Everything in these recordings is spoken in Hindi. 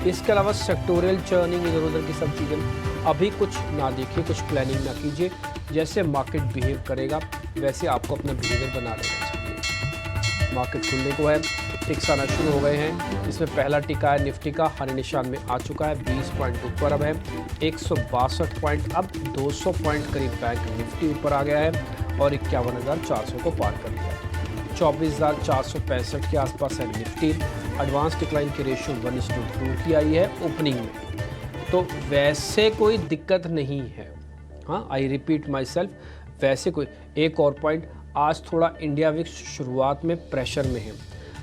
इसके अलावा सेक्टोरियल चर्निंग, इधर उधर की सब चीज़ें अभी कुछ ना देखिए, कुछ प्लानिंग ना कीजिए। जैसे मार्केट बिहेव करेगा वैसे आपको अपना बिहेवियर बना लेना चाहिए। मार्केट खुलने को है, टिक्स आना शुरू हो गए हैं। इसमें पहला टिका है निफ्टी का, हरे निशान में आ चुका है, 20 पॉइंट ऊपर अब है, 162 पॉइंट, अब 200 पॉइंट करीब बैंक निफ्टी ऊपर आ गया है और 51,400 को पार कर लिया है। 24,465 के आसपास है निफ्टी। एडवांस डिक्लाइन की रेशियो 1:2 की आई है ओपनिंग में, तो वैसे कोई दिक्कत नहीं है। हाँ, आई रिपीट माई सेल्फ, वैसे कोई। एक और पॉइंट, आज थोड़ा इंडिया विक्स शुरुआत में प्रेशर में है,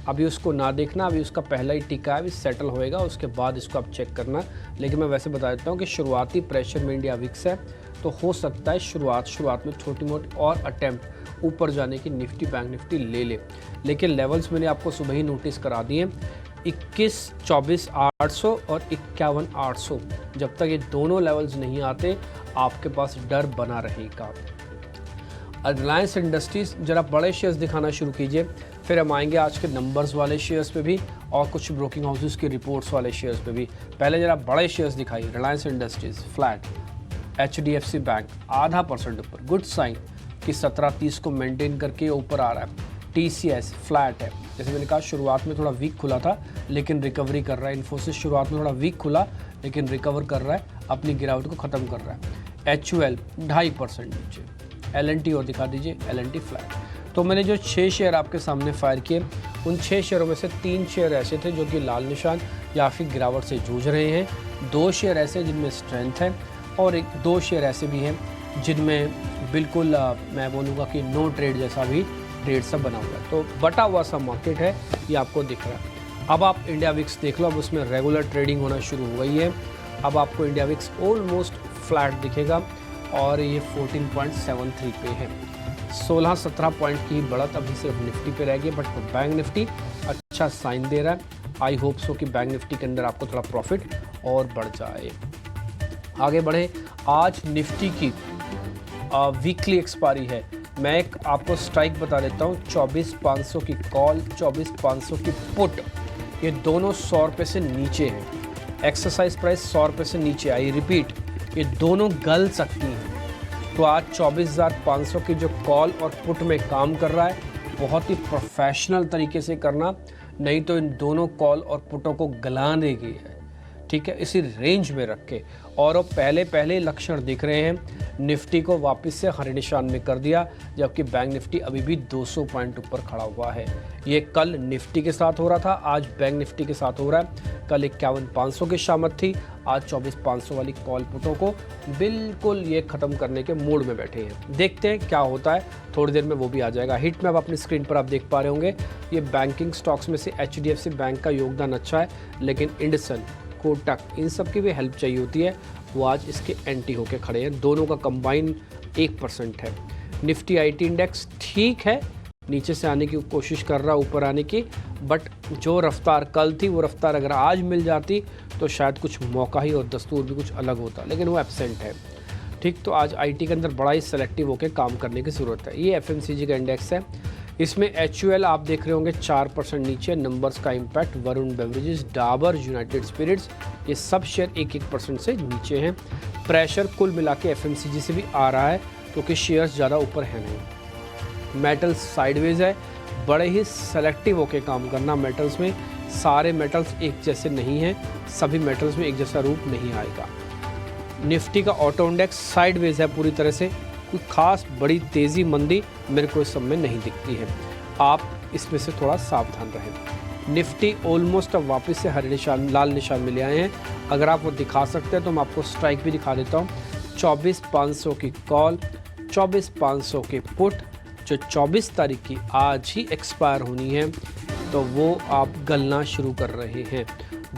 अभी उसको ना देखना, अभी उसका पहला ही टिका है, अभी सेटल होएगा, उसके बाद इसको आप चेक करना। लेकिन मैं वैसे बता देता हूँ कि शुरुआती प्रेशर में इंडिया विक्स है, तो हो सकता है शुरुआत में छोटी मोटी और अटैम्प्ट ऊपर जाने की निफ्टी बैंक निफ्टी ले ले। लेकिन लेवल्स मैंने आपको सुबह ही नोटिस करा दिए, 21-24-800 और 51-800। जब तक ये दोनों लेवल्स नहीं आते आपके पास डर बना रहेगा। रिलायंस इंडस्ट्रीज जरा बड़े शेयर्स दिखाना शुरू कीजिए, फिर हम आएंगे आज के नंबर्स वाले शेयर्स पे भी और कुछ ब्रोकिंग हाउसेस की रिपोर्ट्स वाले शेयर्स पे भी। पहले जरा बड़े शेयर्स दिखाइए। Reliance industries flat, HDFC bank 0.5% ऊपर, गुड साइन कि 1730 को मेंटेन करके ऊपर आ रहा है। TCS फ्लैट है, जैसे मैंने कहा शुरुआत में थोड़ा वीक खुला था लेकिन रिकवरी कर रहा है। इन्फोसिस शुरुआत में थोड़ा वीक खुला लेकिन रिकवर कर रहा है, अपनी गिरावट को ख़त्म कर रहा है। HUL 2.5% नीचे। L&T और दिखा दीजिए, L&T फ्लैट। तो मैंने जो 6 शेयर आपके सामने फायर किए, उन 6 शेयरों में से 3 शेयर ऐसे थे जो कि लाल निशान या फिर गिरावट से जूझ रहे हैं, 2 शेयर ऐसे जिनमें स्ट्रेंथ है और 2 शेयर ऐसे भी हैं जिनमें बिल्कुल मैं बोलूँगा कि नो ट्रेड जैसा भी ट्रेड सब बना हुआ है। तो बटा हुआ सा मार्केट है, ये आपको दिख रहा है। अब आप इंडिया विक्स देख लो, अब उसमें रेगुलर ट्रेडिंग होना शुरू हो गई है। अब आपको इंडिया विक्स ऑलमोस्ट फ्लैट दिखेगा और ये 14.73 पे है। 16-17 पॉइंट की बढ़त अभी सिर्फ निफ्टी पे रहेगी, बट बैंक निफ्टी अच्छा साइन दे रहा है। आई होप सो कि बैंक निफ्टी के अंदर आपको थोड़ा प्रॉफिट और बढ़ जाए। आगे बढ़े, आज निफ्टी की वीकली एक्सपायरी है। मैं एक आपको स्ट्राइक बता देता हूँ, 24,500 की कॉल, 24,500 की पुट, ये दोनों 100 रुपये से नीचे हैं। एक्सरसाइज प्राइस 100 रुपये से नीचे आई, रिपीट, ये दोनों गल सकती हैं। तो आज 24,500 की जो कॉल और पुट में काम कर रहा है, बहुत ही प्रोफेशनल तरीके से करना, नहीं तो इन दोनों कॉल और पुटों को गला देगी है। ठीक है, इसी रेंज में रख के। और वो पहले लक्षण दिख रहे हैं, निफ्टी को वापस से हरे निशान में कर दिया, जबकि बैंक निफ्टी अभी भी 200 पॉइंट ऊपर खड़ा हुआ है। ये कल निफ्टी के साथ हो रहा था, आज बैंक निफ्टी के साथ हो रहा है। कल 51,500 की शामत थी, आज 24,500 वाली कॉल पुटों को बिल्कुल ये ख़त्म करने के मूड में बैठे हैं। देखते हैं क्या होता है, थोड़ी देर में वो भी आ जाएगा। हिट मैप अपनी स्क्रीन पर आप देख पा रहे होंगे। ये बैंकिंग स्टॉक्स में से HDFC बैंक का योगदान अच्छा है, लेकिन इंडसन, कोटक, इन सब की भी हेल्प चाहिए होती है, वो आज इसके एंटी होके खड़े हैं। दोनों का कंबाइन 1% है। निफ्टी IT इंडेक्स ठीक है, नीचे से आने की कोशिश कर रहा, ऊपर आने की, बट जो रफ्तार कल थी वो रफ्तार अगर आज मिल जाती तो शायद कुछ मौका ही और दस्तूर भी कुछ अलग होता, लेकिन वो एब्सेंट है। ठीक, तो आज IT के अंदर बड़ा ही सेलेक्टिव होकर काम करने की ज़रूरत है। ये FMCG का इंडेक्स है, इसमें HUL आप देख रहे होंगे 4% नीचे। नंबर्स का impact, Varun beverages, Dabur, United Spirits, ये सब शेयर 1% से नीचे हैं। प्रेशर कुल मिला के FMCG से भी आ रहा है क्योंकि शेयर्स ज़्यादा ऊपर है नहीं। मेटल्स साइडवेज है, बड़े ही सेलेक्टिव होकर काम करना। मेटल्स में सारे मेटल्स एक जैसे नहीं हैं, सभी मेटल्स में एक जैसा रूप नहीं आएगा। निफ्टी का ऑटो इंडेक्स साइडवेज है पूरी तरह से, कोई खास बड़ी तेज़ी मंदी मेरे को इस सब में नहीं दिखती है। आप इसमें से थोड़ा सावधान रहें। निफ्टी ऑलमोस्ट अब वापस से हरे निशान, लाल निशान में ले आए हैं। अगर आप वो दिखा सकते हैं तो मैं आपको स्ट्राइक भी दिखा देता हूँ। 24,500 की कॉल, 24,500 के पुट, जो 24 तारीख की आज ही एक्सपायर होनी है, तो वो आप गलना शुरू कर रहे हैं।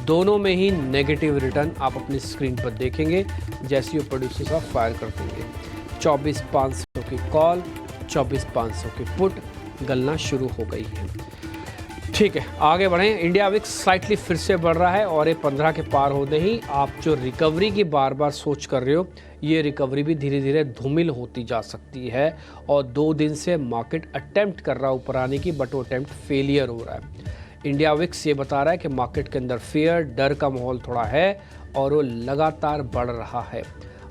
दोनों में ही नेगेटिव रिटर्न आप अपनी स्क्रीन पर देखेंगे जैसे ही प्रोड्यूसर साहब फायर कर देंगे। 24,500 की कॉल, 24,500 की पुट गलना शुरू हो गई है। ठीक है, आगे बढ़ें। इंडिया विक्स स्लाइटली फिर से बढ़ रहा है और ये 15 के पार होते ही आप जो रिकवरी की बार बार सोच कर रहे हो, ये रिकवरी भी धीरे धीरे धूमिल होती जा सकती है। और 2 दिन से मार्केट अटेम्प्ट कर रहा है ऊपर आने की, बट वो अटेम्प्ट फेलियर हो रहा है। इंडिया विक्स ये बता रहा है कि मार्केट के अंदर फियर, डर का माहौल थोड़ा है और वो लगातार बढ़ रहा है।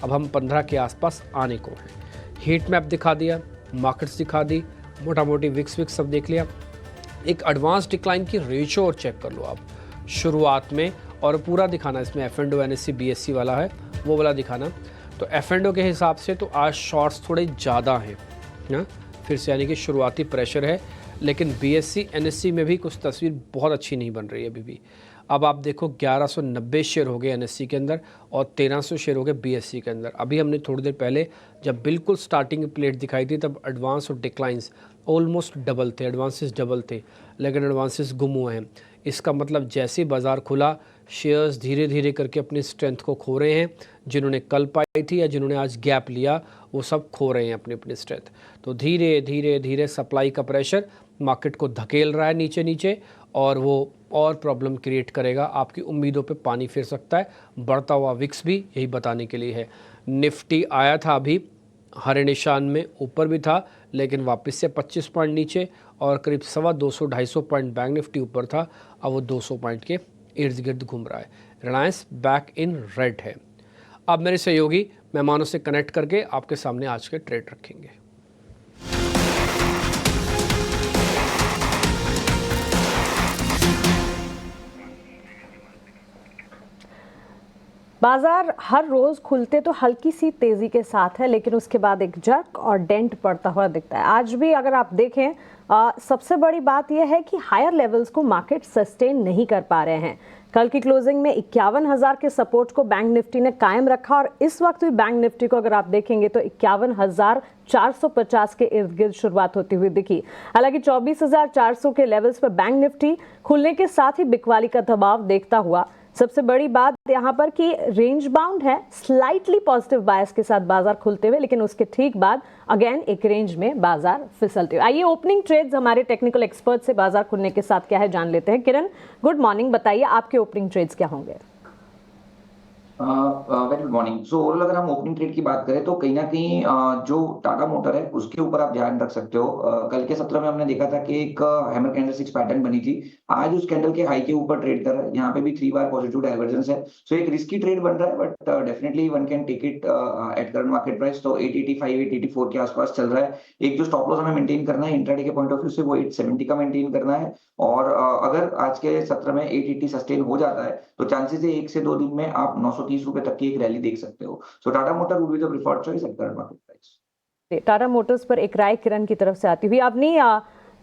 अब हम 15 के आसपास आने को हैं। हीट मैप दिखा दिया, मार्केट्स दिखा दी, मोटा मोटी विक्स सब देख लिया। एक एडवांस डिक्लाइन की रेशो और चेक कर लो आप शुरुआत में, और पूरा दिखाना इसमें F&O NSE BSE वाला है, वो वाला दिखाना। तो F&O के हिसाब से तो आज शॉर्ट्स थोड़े ज़्यादा हैं ना, फिर से यानी कि शुरुआती प्रेशर है, लेकिन BSE NSE में भी कुछ तस्वीर बहुत अच्छी नहीं बन रही है अभी भी। अब आप देखो 1190 शेयर हो गए NSE के अंदर और 1300 शेयर हो गए BSE के अंदर। अभी हमने थोड़ी देर पहले जब बिल्कुल स्टार्टिंग प्लेट दिखाई थी तब एडवांस और डिक्लाइंस ऑलमोस्ट डबल थे, एडवांसेस डबल थे, लेकिन एडवांसेस गुम हुए हैं। इसका मतलब जैसे बाज़ार खुला, शेयर्स धीरे धीरे करके अपनी स्ट्रेंथ को खो रहे हैं। जिन्होंने कल पाई थी या जिन्होंने आज गैप लिया, वो सब खो रहे हैं अपनी अपनी स्ट्रेंथ। तो धीरे धीरे धीरे सप्लाई का प्रेशर मार्केट को धकेल रहा है नीचे नीचे, और वो और प्रॉब्लम क्रिएट करेगा, आपकी उम्मीदों पे पानी फिर सकता है। बढ़ता हुआ विक्स भी यही बताने के लिए है। निफ्टी आया था अभी हरे निशान में, ऊपर भी था, लेकिन वापस से 25 पॉइंट नीचे और करीब 200-250 पॉइंट बैंक निफ्टी ऊपर था। अब वो 200 पॉइंट के इर्द गिर्द घूम रहा है। रिलायंस बैक इन रेड है। अब मेरे सहयोगी मेहमानों से कनेक्ट करके आपके सामने आज के ट्रेड रखेंगे। बाजार हर रोज खुलते तो हल्की सी तेजी के साथ है, लेकिन उसके बाद एक जर्क और डेंट पड़ता हुआ दिखता है। आज भी अगर आप देखें, सबसे बड़ी बात यह है कि हायर लेवल्स को मार्केट सस्टेन नहीं कर पा रहे हैं। कल की क्लोजिंग में 51,000 के सपोर्ट को बैंक निफ्टी ने कायम रखा, और इस वक्त भी बैंक निफ्टी को अगर आप देखेंगे तो 51,450 के इर्द गिर्द शुरुआत होती हुई दिखी। हालांकि 24,400 के लेवल्स पर बैंक निफ्टी खुलने के साथ ही बिकवाली का दबाव देखता हुआ। सबसे बड़ी बात यहां पर कि रेंज बाउंड है, स्लाइटली पॉजिटिव बायस के साथ बाजार खुलते हुए, लेकिन उसके ठीक बाद अगेन एक रेंज में बाजार फिसलते हुए। आइए ओपनिंग ट्रेड्स हमारे टेक्निकल एक्सपर्ट से बाजार खुलने के साथ क्या है जान लेते हैं। किरण, गुड मॉर्निंग, बताइए आपके ओपनिंग ट्रेड्स क्या होंगे? Very good morning. So overall अगर हम ओपनिंग ट्रेड की बात करें तो कहीं ना कहीं जो टाटा मोटर है उसके ऊपर आप ध्यान रख सकते हो। कल के सत्र में हमने देखा था कि एक हैमर कैंडलस्टिक्स पैटर्न बनी थी। आज उस कैंडल के हाई के ऊपर ट्रेड कर रहा है। यहाँ पे भी 3 बार पॉजिटिव डाइवर्जेंस है। सो एक रिस्की ट्रेड बन रहा है, but definitely one can take it at current market price. तो 885 884 के आसपास चल रहा है। एक जो स्टॉप लॉस हमें मेंटेन करना है इंट्राडे के पॉइंट ऑफ व्यू से, वो 870 का मेंटेन करना है। और अगर आज के सत्र में 880 सस्टेन हो जाता है तो चांसेस है 1 से 2 दिन में आप 930 रुपए तक की एक रैली देख सकते हो। So Tata motor would be the preferred choice at current market price. Tata motors पर एक राय किरण की तरफ से आती हुई। अपनी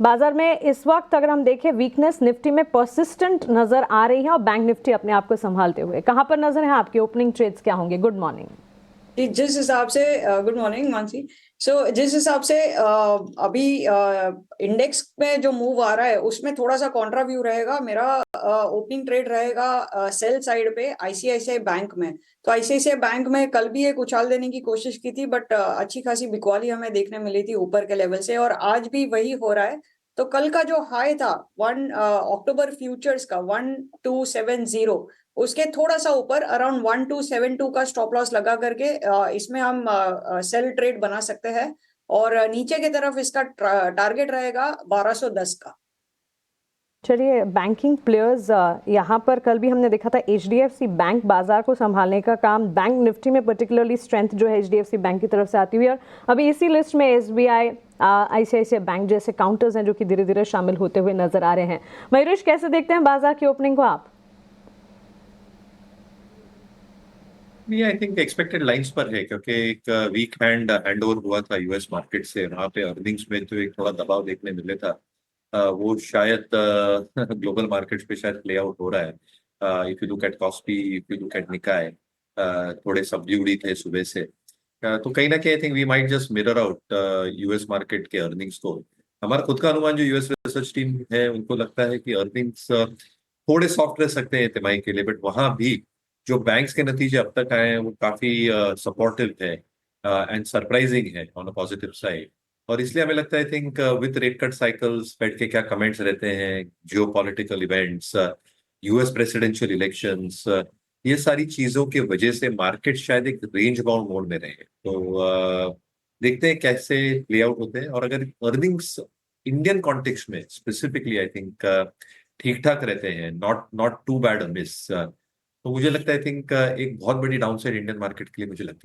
बाजार में इस वक्त अगर हम देखें, वीकनेस निफ्टी में परसिस्टेंट नजर आ रही है और बैंक निफ्टी अपने आप को संभालते हुए कहां पर नजर है आपके? ओपनिंग ट्रेड्स क्या होंगे? Good morning. जिस हिसाब से गुड मॉर्निंग मानसी। जिस हिसाब से अभी इंडेक्स में जो मूव आ रहा है उसमें थोड़ा सा कॉन्ट्रा व्यू रहेगा। मेरा ओपनिंग ट्रेड रहेगा सेल साइड पे आईसीआईसीआई बैंक में। तो आईसीआईसीआई बैंक में कल भी एक उछाल देने की कोशिश की थी, बट अच्छी खासी बिकवाली हमें देखने मिली थी ऊपर के लेवल से, और आज भी वही हो रहा है। तो कल का जो हाई था 1 अक्टूबर फ्यूचर्स का 1270, उसके थोड़ा सा ऊपर अराउंड 1272 का स्टॉप लॉस लगा करके इसमें हम सेल ट्रेड बना सकते हैं, और नीचे की तरफ इसका टारगेट रहेगा 1210 का। चलिए, बैंकिंग प्लेयर्स यहाँ पर कल भी हमने देखा था एचडीएफसी बैंक बाजार को संभालने का काम, बैंक निफ्टी में पर्टिकुलरली स्ट्रेंथ जो है एचडीएफसी बैंक की तरफ से आती हुई, और अभी इसी लिस्ट में एसबीआई, आईसीआईसीआई बैंक जैसे काउंटर्स हैं जो कि धीरे धीरे शामिल होते हुए नजर आ रहे हैं। मयूरेश, कैसे देखते हैं बाजार की ओपनिंग को आप? आई थिंक एक्सपेक्टेड लाइंस पर है, क्योंकि एक वीक हैंड ओवर हुआ था यूएस मार्केट से। वहां पे अर्निंग्स में तो एक थोड़ा दबाव देखने मिले था। वो शायद ग्लोबल मार्केट्स पे शायद प्ले आउट हो रहा है। If you look at KOSPI, if you look at निकाय, थोड़े सबड्यूड ही थे सुबह से। तो कहीं ना कहीं I think we might just mirror out US market के अर्निंग्स को। हमारा खुद का अनुमान जो यूएस रिसर्च टीम है उनको लगता है कि अर्निंग्स थोड़े सॉफ्ट रह सकते हैं तिमाही के लिए, बट वहां भी जो बैंक्स के नतीजे अब तक आए हैं वो काफी सपोर्टिव है एंड सरप्राइजिंग है ऑन अ पॉजिटिव साइड। और इसलिए हमें लगता है I think with rate cut cycles, Fed के क्या कमेंट्स रहते हैं, geopolitical events, US presidential elections, ये सारी चीजों की वजह से मार्केट शायद एक रेंज बाउंड मोड में रहे। तो देखते हैं कैसे प्ले आउट होते हैं। और अगर अर्निंग्स इंडियन कॉन्टेक्स्ट में स्पेसिफिकली आई थिंक ठीक ठाक रहते हैं, not not too bad miss. तो मुझे लगता है आई थिंक एक बहुत बड़ी डाउनसाइड इंडियन मार्केट के लिए मुझे लगती है